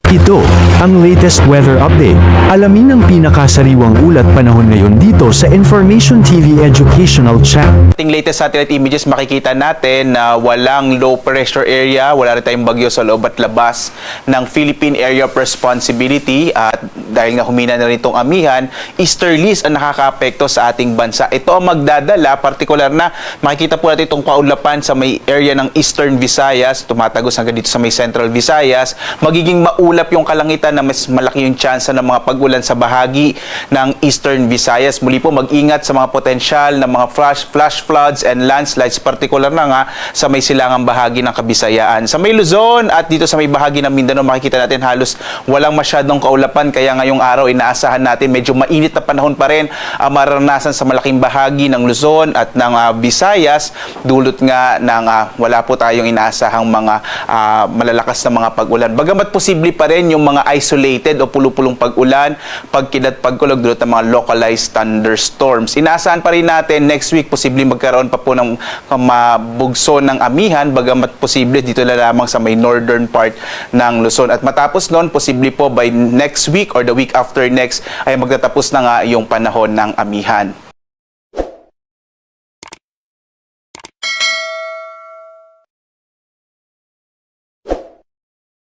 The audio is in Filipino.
Ito ang latest weather update. Alamin ang pinakasariwang ulat panahon ngayon dito sa Information TV Educational Channel. Ating latest satellite images, makikita natin na walang low pressure area, wala rin tayong bagyo sa loob at labas ng Philippine Area of Responsibility, at dahil nga humina na rin itong amihan, easterlies ang nakakaapekto sa ating bansa. Ito ang magdadala, partikular na makikita po natin itong kaulapan sa may area ng Eastern Visayas, tumatagos hanggang dito sa may Central Visayas, magiging maulap yung kalangitan na mas malaki yung tsansa ng mga pag-ulan sa bahagi ng Eastern Visayas. Muli po, mag-ingat sa mga potensyal ng mga flash floods and landslides, partikular na nga sa may silangang bahagi ng Kabisayaan. Sa may Luzon at dito sa may bahagi ng Mindanao, makikita natin halos walang masyadong kaulapan, kaya ngayong araw inaasahan natin medyo mainit na panahon pa rin ang maranasan sa malaking bahagi ng Luzon at ng Visayas, dulot nga ng wala po tayong inaasahang mga malalakas na mga pag-ulan. Bagamat posible pa rin yung mga isolated o pulupulong pag-ulan, pagkilat, pagkulog dulot ng mga localized thunderstorms. Inaasahan pa rin natin next week posible magkaroon pa po ng mabugso ng amihan, bagamat posible dito na lamang sa may northern part ng Luzon. At matapos noon, posible po by next week or the week after next ay magtatapos na nga yung panahon ng amihan.